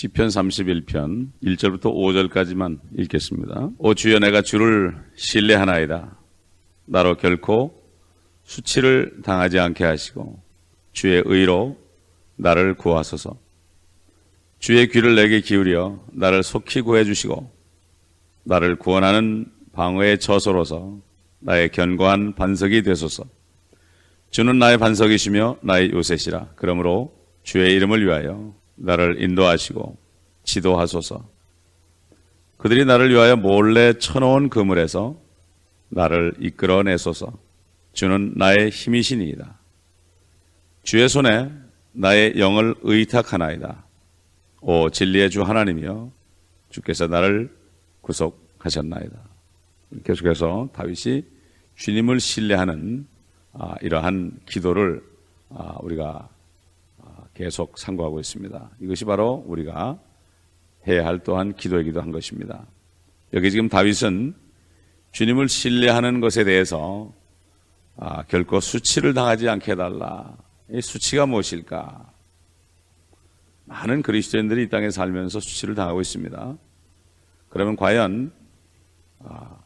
시편 31편 1절부터 5절까지만 읽겠습니다. 오 주여, 내가 주를 신뢰하나이다. 나로 결코 수치를 당하지 않게 하시고 주의 의로 나를 구하소서. 주의 귀를 내게 기울여 나를 속히 구해주시고 나를 구원하는 방어의 저소로서 나의 견고한 반석이 되소서. 주는 나의 반석이시며 나의 요새시라. 그러므로 주의 이름을 위하여 나를 인도하시고 지도하소서. 그들이 나를 위하여 몰래 쳐놓은 그물에서 나를 이끌어내소서. 주는 나의 힘이시니이다. 주의 손에 나의 영을 의탁하나이다. 오 진리의 주 하나님이여, 주께서 나를 구속하셨나이다. 계속해서 다윗이 주님을 신뢰하는 이러한 기도를 우리가 계속 상고하고 있습니다. 이것이 바로 우리가 해야 할 또한 기도이기도 한 것입니다. 여기 지금 다윗은 주님을 신뢰하는 것에 대해서 결코 수치를 당하지 않게 해달라. 이 수치가 무엇일까? 많은 그리스도인들이 이 땅에 살면서 수치를 당하고 있습니다. 그러면 과연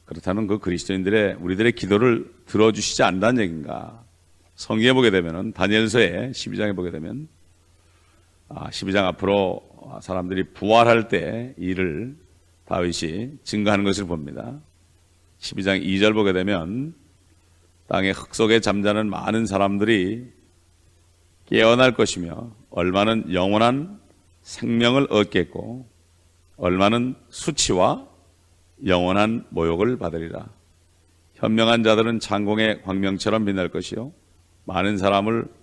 그렇다면 그 그리스도인들의 우리들의 기도를 들어주시지 않는다는 얘기인가? 성경에 보게 되면 다니엘서의 12장에 보게 되면 12장 앞으로 사람들이 부활할 때 일을 다윗이 증거하는 것을 봅니다. 12장 2절 보게 되면 땅의 흙 속에 잠자는 많은 사람들이 깨어날 것이며 얼마는 영원한 생명을 얻겠고 얼마는 수치와 영원한 모욕을 받으리라. 현명한 자들은 창공의 광명처럼 빛날 것이요 많은 사람을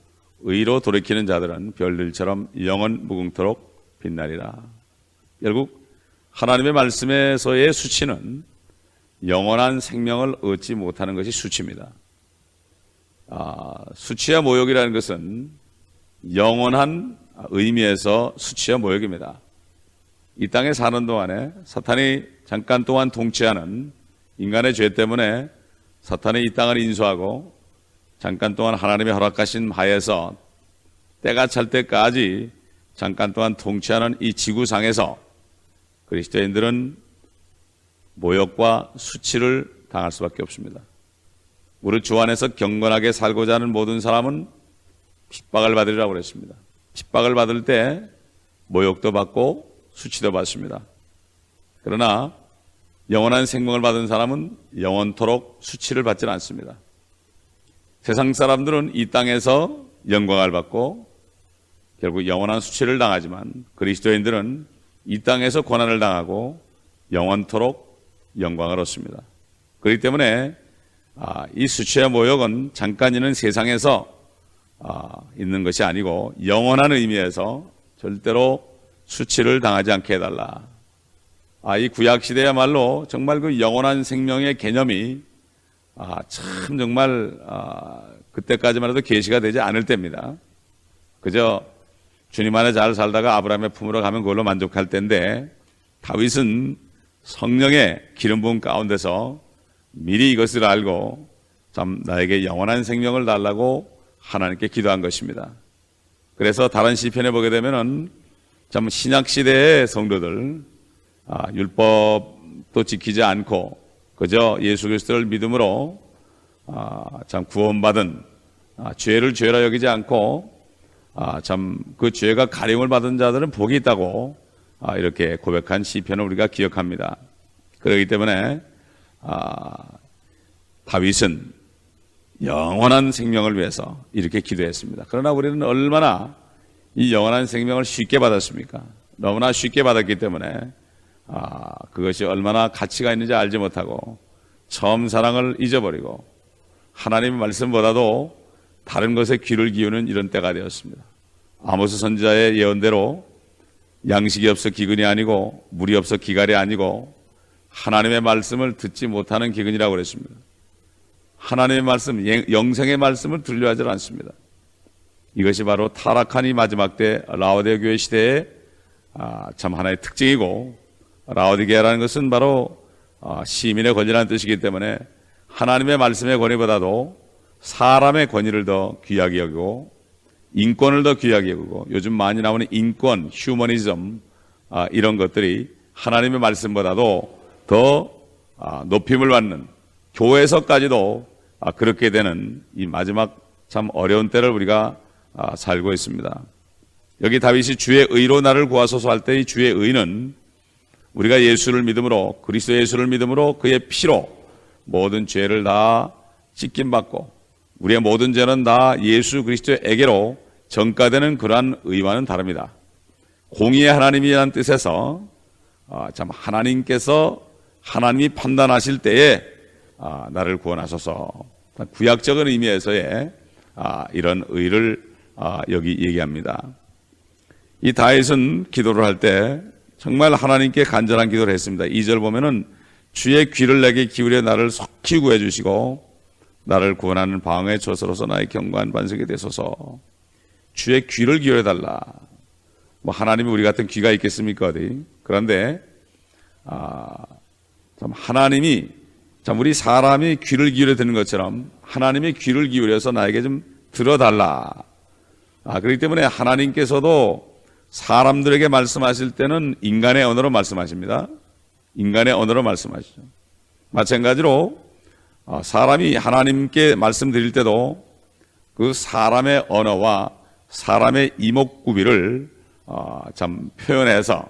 의로 돌이키는 자들은 별들처럼 영원 무궁토록 빛나리라. 결국 하나님의 말씀에서의 수치는 영원한 생명을 얻지 못하는 것이 수치입니다. 수치와 모욕이라는 것은 영원한 의미에서 수치와 모욕입니다. 이 땅에 사는 동안에 사탄이 잠깐 동안 통치하는 인간의 죄 때문에 사탄이 이 땅을 인수하고 잠깐 동안 하나님의 허락하신 하에서 때가 찰 때까지 잠깐 동안 통치하는 이 지구상에서 그리스도인들은 모욕과 수치를 당할 수밖에 없습니다. 우리 주 안에서 경건하게 살고자 하는 모든 사람은 핍박을 받으리라고 그랬습니다. 핍박을 받을 때 모욕도 받고 수치도 받습니다. 그러나 영원한 생명을 받은 사람은 영원토록 수치를 받지는 않습니다. 세상 사람들은 이 땅에서 영광을 받고 결국 영원한 수치를 당하지만 그리스도인들은 이 땅에서 고난을 당하고 영원토록 영광을 얻습니다. 그렇기 때문에 이 수치와 모욕은 잠깐 있는 세상에서 있는 것이 아니고 영원한 의미에서 절대로 수치를 당하지 않게 해달라. 이 구약시대야말로 정말 그 영원한 생명의 개념이 참 정말 그때까지만 해도 계시가 되지 않을 때입니다. 그저 주님 안에 잘 살다가 아브라함의 품으로 가면 그걸로 만족할 때인데 다윗은 성령의 기름 부음 가운데서 미리 이것을 알고 참 나에게 영원한 생명을 달라고 하나님께 기도한 것입니다. 그래서 다른 시편에 보게 되면은 참 신약시대의 성도들 율법도 지키지 않고 그저 예수 그리스도를 믿음으로 참 구원받은 죄를 죄라 여기지 않고 참 그 죄가 가림을 받은 자들은 복이 있다고 이렇게 고백한 시편을 우리가 기억합니다. 그렇기 때문에 다윗은 영원한 생명을 위해서 이렇게 기도했습니다. 그러나 우리는 얼마나 이 영원한 생명을 쉽게 받았습니까? 너무나 쉽게 받았기 때문에 그것이 얼마나 가치가 있는지 알지 못하고 처음 사랑을 잊어버리고 하나님의 말씀보다도 다른 것에 귀를 기우는 이런 때가 되었습니다. 아모스 선지자의 예언대로 양식이 없어 기근이 아니고 물이 없어 기갈이 아니고 하나님의 말씀을 듣지 못하는 기근이라고 그랬습니다. 하나님의 말씀, 영생의 말씀을 들려 하지 않습니다. 이것이 바로 타락한 이 마지막 때 라오디게 교회 시대의 참 하나의 특징이고 라오디게라는 것은 바로 시민의 권위라는 뜻이기 때문에 하나님의 말씀의 권위보다도 사람의 권위를 더 귀하게 여기고 인권을 더 귀하게 여기고 요즘 많이 나오는 인권, 휴머니즘 이런 것들이 하나님의 말씀보다도 더 높임을 받는, 교회에서까지도 그렇게 되는 이 마지막 참 어려운 때를 우리가 살고 있습니다. 여기 다윗이 주의 의로 나를 구하소서 할 때 이 주의 의는 우리가 예수를 믿음으로, 그리스도 예수를 믿음으로 그의 피로 모든 죄를 다 씻김받고 우리의 모든 죄는 다 예수 그리스도에게로 전가되는 그러한 의와는 다릅니다. 공의의 하나님이라는 뜻에서 참 하나님이 판단하실 때에 나를 구원하소서, 구약적인 의미에서의 이런 의를 여기 얘기합니다. 이 다윗은 기도를 할 때 정말 하나님께 간절한 기도를 했습니다. 2절 보면은 주의 귀를 내게 기울여 나를 속히 구해 주시고 나를 구원하는 방어의 조서로서 나의 견고한 반석이 되소서. 주의 귀를 기울여 달라. 뭐 하나님이 우리 같은 귀가 있겠습니까 어디? 그런데 참 하나님이 참 우리 사람이 귀를 기울여 듣는 것처럼 하나님의 귀를 기울여서 나에게 좀 들어달라. 그렇기 때문에 하나님께서도 사람들에게 말씀하실 때는 인간의 언어로 말씀하십니다. 인간의 언어로 말씀하시죠. 마찬가지로 사람이 하나님께 말씀드릴 때도 그 사람의 언어와 사람의 이목구비를 참 표현해서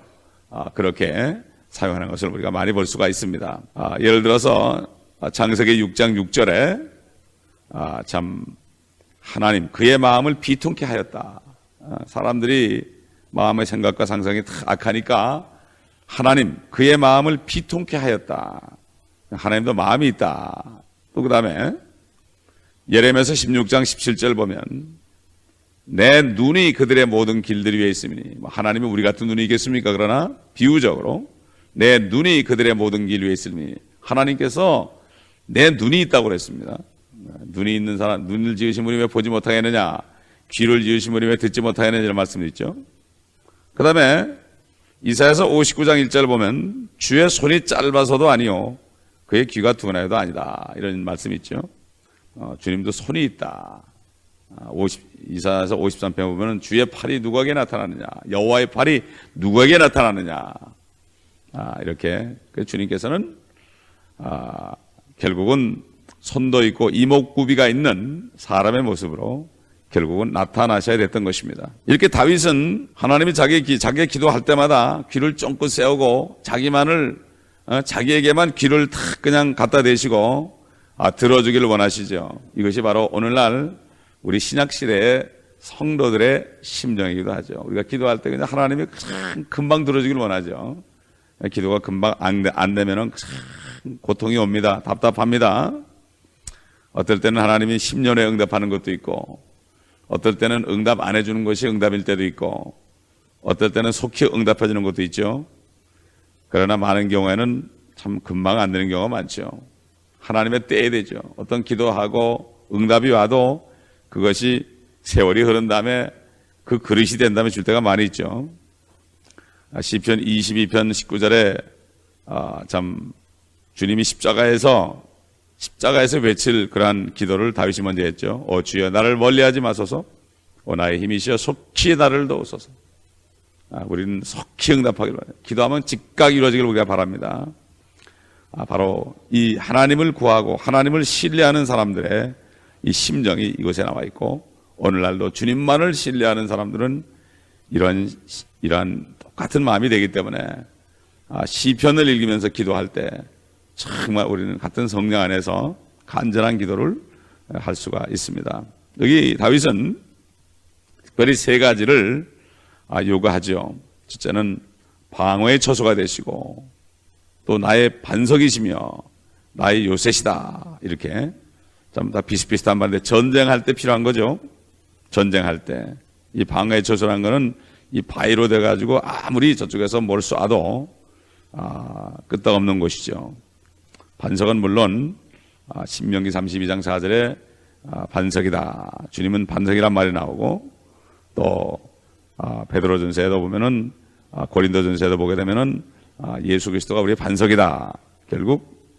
그렇게 사용하는 것을 우리가 많이 볼 수가 있습니다. 예를 들어서 창세기 6장 6절에 참 하나님 그의 마음을 비통케 하였다. 사람들이 마음의 생각과 상상이 악하니까 하나님 그의 마음을 비통케 하였다. 하나님도 마음이 있다. 또 그 다음에 예레미야서 16장 17절 보면 내 눈이 그들의 모든 길들 위에 있으니, 하나님이 우리 같은 눈이 있겠습니까? 그러나 비유적으로 내 눈이 그들의 모든 길 위에 있으니, 하나님께서 내 눈이 있다고 그랬습니다. 눈이 있는 사람, 눈을 지으신 분이 왜 보지 못하겠느냐, 귀를 지으신 분이 왜 듣지 못하겠느냐 이런 말씀이 있죠. 그 다음에 이사야서 59장 1절 보면 주의 손이 짧아서도 아니요 그의 귀가 둔하여도 아니다 이런 말씀이 있죠. 주님도 손이 있다. 이사야서 53편 보면 주의 팔이 누구에게 나타나느냐, 여호와의 팔이 누구에게 나타나느냐, 이렇게 주님께서는 결국은 손도 있고 이목구비가 있는 사람의 모습으로 결국은 나타나셔야 됐던 것입니다. 이렇게 다윗은 하나님이 자기의 기도할 때마다 귀를 쫑긋 세우고 자기에게만 귀를 탁 그냥 갖다 대시고 들어주기를 원하시죠. 이것이 바로 오늘날 우리 신약시대의 성도들의 심정이기도 하죠. 우리가 기도할 때 그냥 하나님이 금방 들어주기를 원하죠. 기도가 금방 안 되면은 고통이 옵니다. 답답합니다. 어떨 때는 하나님이 10년에 응답하는 것도 있고, 어떨 때는 응답 안 해주는 것이 응답일 때도 있고, 어떨 때는 속히 응답해 주는 것도 있죠. 그러나 많은 경우에는 참 금방 안 되는 경우가 많죠. 하나님의 때에 되죠. 어떤 기도하고 응답이 와도 그것이 세월이 흐른 다음에 그 그릇이 된 다음에 줄 때가 많이 있죠. 시편 22편 19절에 참 주님이 십자가에서 외칠 그러한 기도를 다윗이 먼저 했죠. 주여 나를 멀리하지 마소서. 나의 힘이시여 속히 나를 도우소서. 우리는 속히 응답하기를 바랍니다. 기도하면 즉각 이루어지기를 우리가 바랍니다. 바로 이 하나님을 구하고 하나님을 신뢰하는 사람들의 이 심정이 이곳에 나와 있고, 오늘날도 주님만을 신뢰하는 사람들은 이러한 똑같은 마음이 되기 때문에 시편을 읽으면서 기도할 때 정말 우리는 같은 성령 안에서 간절한 기도를 할 수가 있습니다. 여기 다윗은 특별히 세 가지를 요구하죠. 첫째는 방어의 처소가 되시고, 또 나의 반석이시며 나의 요새시다. 이렇게 좀 다 비슷비슷한 말인데 전쟁할 때 필요한 거죠. 전쟁할 때 이 방어의 처소라는 거는 이 바위로 돼가지고 아무리 저쪽에서 뭘 쏴도 끄떡없는 곳이죠. 반석은 물론 신명기 32장 4절에 반석이다. 주님은 반석이란 말이 나오고, 또 베드로전서에도 보면은 고린도전서에도 보게 되면은 예수 그리스도가 우리의 반석이다. 결국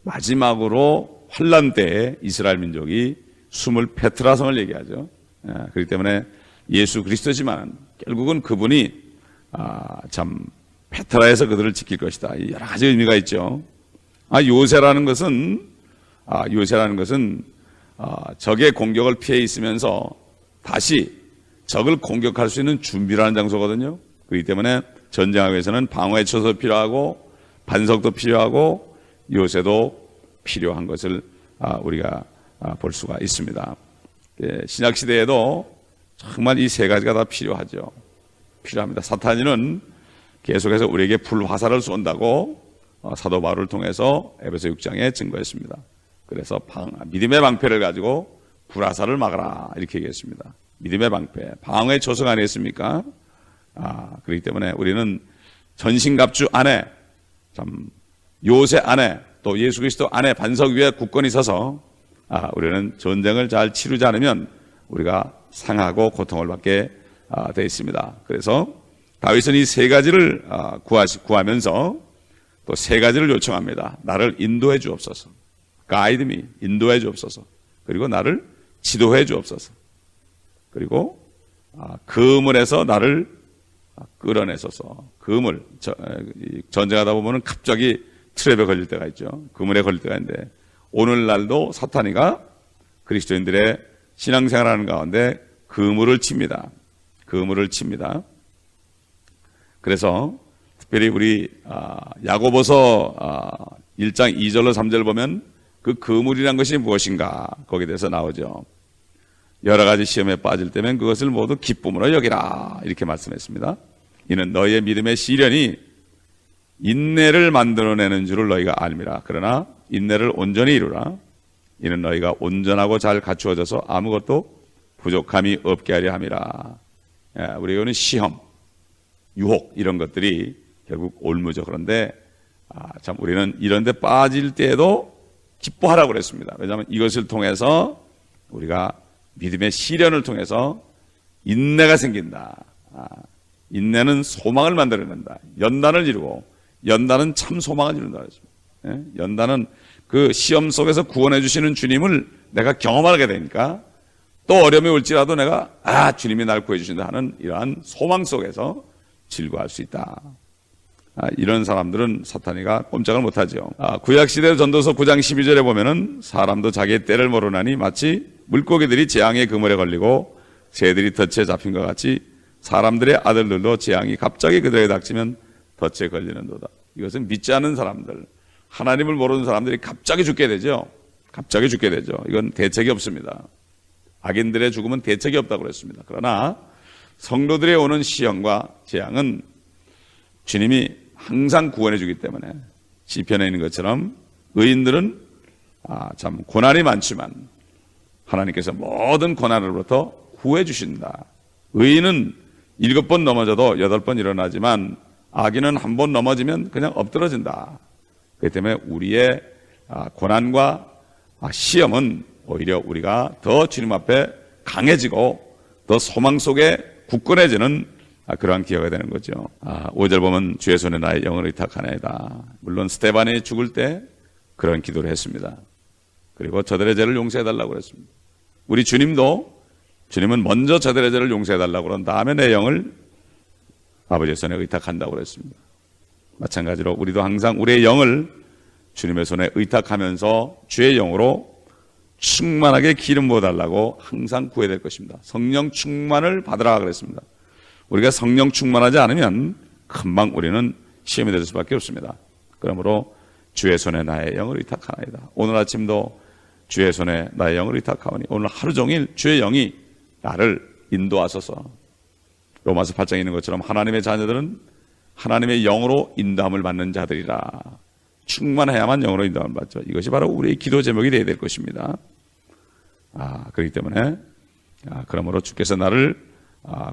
마지막으로 환난 때에 이스라엘 민족이 숨을 페트라성을 얘기하죠. 그렇기 때문에 예수 그리스도지만 결국은 그분이 참 페트라에서 그들을 지킬 것이다. 여러 가지 의미가 있죠. 요새라는 것은 적의 공격을 피해 있으면서 다시 적을 공격할 수 있는 준비를 하는 장소거든요. 그렇기 때문에 전쟁하기 위해서는 방어의 처소도 필요하고 반석도 필요하고 요새도 필요한 것을 우리가 볼 수가 있습니다. 신약 시대에도 정말 이 세 가지가 다 필요하죠. 필요합니다. 사탄이는 계속해서 우리에게 불화살을 쏜다고 사도 바울을 통해서 에베소 6장에 증거했습니다. 그래서 믿음의 방패를 가지고 불화살을 막아라 이렇게 얘기했습니다. 믿음의 방패, 방어의 초석 아니겠습니까? 그렇기 때문에 우리는 전신갑주 안에 참 요새 안에 또 예수 그리스도 안에 반석 위에 굳건히 서서 우리는 전쟁을 잘 치르지 않으면 우리가 상하고 고통을 받게 되어 있습니다. 그래서 다윗은 이 세 가지를 구하면서 또 세 가지를 요청합니다. 나를 인도해 주옵소서. 가이드 미, 인도해 주옵소서. 그리고 나를 지도해 주옵소서. 그리고 그물에서 나를 끌어내소서. 그물, 전쟁하다 보면 갑자기 트랩에 걸릴 때가 있죠. 그물에 걸릴 때가 있는데 오늘날도 사탄이가 그리스도인들의 신앙생활하는 가운데 그물을 칩니다. 그물을 칩니다. 그래서 특별히 우리 야고보서 1장 2절로 3절 보면 그 그물이란 것이 무엇인가 거기에 대해서 나오죠. 여러 가지 시험에 빠질 때면 그것을 모두 기쁨으로 여기라 이렇게 말씀했습니다. 이는 너희의 믿음의 시련이 인내를 만들어내는 줄을 너희가 알미라. 그러나 인내를 온전히 이루라. 이는 너희가 온전하고 잘 갖추어져서 아무것도 부족함이 없게 하려 함이라. 우리에게는 시험, 유혹 이런 것들이 결국 올무죠. 그런데 참 우리는 이런 데 빠질 때에도 기뻐하라고 그랬습니다. 왜냐하면 이것을 통해서 우리가 믿음의 시련을 통해서 인내가 생긴다. 인내는 소망을 만들어낸다. 연단을 이루고 연단은 참 소망을 이룬다. 연단은 그 시험 속에서 구원해 주시는 주님을 내가 경험하게 되니까 또 어려움이 올지라도 내가 주님이 날 구해 주신다 하는 이러한 소망 속에서 즐거워할 수 있다. 이런 사람들은 사탄이가 꼼짝을 못하죠. 구약시대 전도서 9장 12절에 보면은 사람도 자기의 때를 모르나니 마치 물고기들이 재앙의 그물에 걸리고 새들이 덫에 잡힌 것 같이 사람들의 아들들도 재앙이 갑자기 그들에게 닥치면 덫에 걸리는도다. 이것은 믿지 않는 사람들, 하나님을 모르는 사람들이 갑자기 죽게 되죠. 갑자기 죽게 되죠. 이건 대책이 없습니다. 악인들의 죽음은 대책이 없다고 그랬습니다. 그러나 성도들의 오는 시험과 재앙은 주님이 항상 구원해 주기 때문에 시편에 있는 것처럼 의인들은 참 고난이 많지만 하나님께서 모든 고난으로부터 구해 주신다. 의인은 7번 넘어져도 8번 일어나지만 악인은 한 번 넘어지면 그냥 엎드러진다. 그렇기 때문에 우리의 고난과 시험은 오히려 우리가 더 주님 앞에 강해지고 더 소망 속에 굳건해지는 그러한 기회가 되는 거죠. 5절 보면 주의 손에 나의 영을 의탁하나이다. 물론 스데반이 죽을 때 그런 기도를 했습니다. 그리고 저들의 죄를 용서해달라고 그랬습니다. 우리 주님은 먼저 저들의 죄를 용서해달라고 그런 다음에 내 영을 아버지의 손에 의탁한다고 그랬습니다. 마찬가지로 우리도 항상 우리의 영을 주님의 손에 의탁하면서 주의 영으로 충만하게 기름 부어달라고 항상 구해야 될 것입니다. 성령 충만을 받으라 그랬습니다. 우리가 성령 충만하지 않으면 금방 우리는 시험이 될 수밖에 없습니다. 그러므로 주의 손에 나의 영을 의탁하나이다. 오늘 아침도 주의 손에 나의 영을 의탁하오니 오늘 하루 종일 주의 영이 나를 인도하소서. 로마서 8장에 있는 것처럼 하나님의 자녀들은 하나님의 영으로 인도함을 받는 자들이라. 충만해야만 영으로 인도함을 받죠. 이것이 바로 우리의 기도 제목이 되어야 될 것입니다. 그렇기 때문에 그러므로 주께서 나를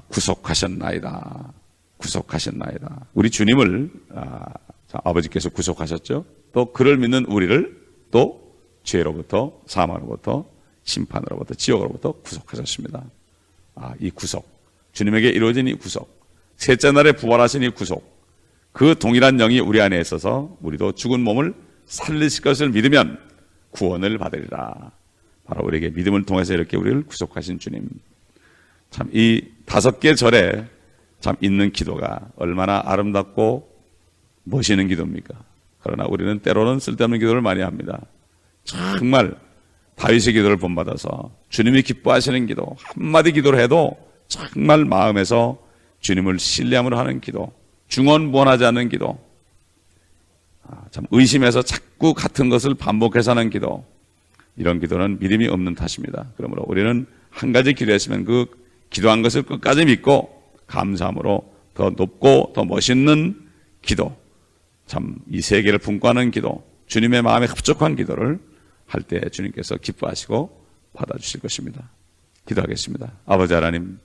구속하셨나이다. 구속하셨나이다. 우리 주님을 아버지께서 구속하셨죠. 또 그를 믿는 우리를 또 죄로부터 사망으로부터 심판으로부터 지옥으로부터 구속하셨습니다. 이 구속, 주님에게 이루어진 이 구속, 셋째 날에 부활하신 이 구속, 그 동일한 영이 우리 안에 있어서 우리도 죽은 몸을 살리실 것을 믿으면 구원을 받으리라. 바로 우리에게 믿음을 통해서 이렇게 우리를 구속하신 주님. 참 이 5개 절에 참 있는 기도가 얼마나 아름답고 멋있는 기도입니까? 그러나 우리는 때로는 쓸데없는 기도를 많이 합니다. 정말 다윗의 기도를 본받아서 주님이 기뻐하시는 기도, 한마디 기도를 해도 정말 마음에서 주님을 신뢰함으로 하는 기도, 중언부언하지 않는 기도, 참 의심해서 자꾸 같은 것을 반복해서 하는 기도, 이런 기도는 믿음이 없는 탓입니다. 그러므로 우리는 한 가지 기도했으면 그 기도한 것을 끝까지 믿고 감사함으로 더 높고 더 멋있는 기도, 참 이 세계를 분과하는 기도, 주님의 마음에 합족한 기도를 할 때 주님께서 기뻐하시고 받아주실 것입니다. 기도하겠습니다. 아버지 하나님,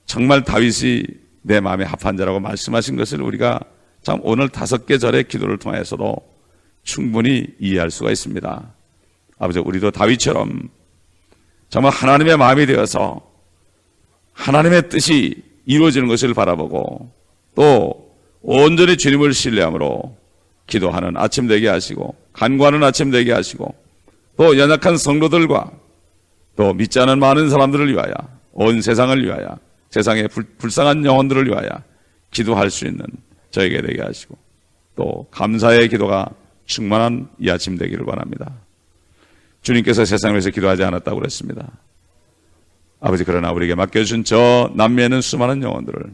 정말 다윗이 내 마음에 합한 자라고 말씀하신 것을 우리가 참 오늘 5개 절의 기도를 통해서도 충분히 이해할 수가 있습니다. 아버지, 우리도 다윗처럼 정말 하나님의 마음이 되어서 하나님의 뜻이 이루어지는 것을 바라보고 또 온전히 주님을 신뢰함으로 기도하는 아침 되게 하시고 간구하는 아침 되게 하시고 또 연약한 성도들과 또 믿지 않은 많은 사람들을 위하여 온 세상을 위하여 세상의 불쌍한 영혼들을 위하여 기도할 수 있는 저에게 되게 하시고 또 감사의 기도가 충만한 이 아침 되기를 바랍니다. 주님께서 세상을 위해서 기도하지 않았다고 그랬습니다. 아버지, 그러나 우리에게 맡겨주신 저 남미에 있는 수많은 영혼들을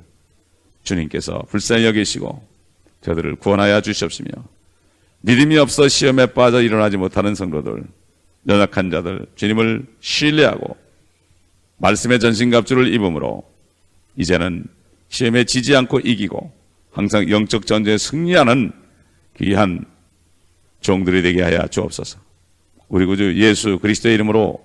주님께서 불쌍히 여기시고 저들을 구원하여 주시옵시며 믿음이 없어 시험에 빠져 일어나지 못하는 성도들, 연약한 자들, 주님을 신뢰하고 말씀의 전신갑주를 입음으로 이제는 시험에 지지 않고 이기고 항상 영적 전쟁에 승리하는 귀한 종들이 되게 하여 주옵소서. 우리 구주 예수 그리스도의 이름으로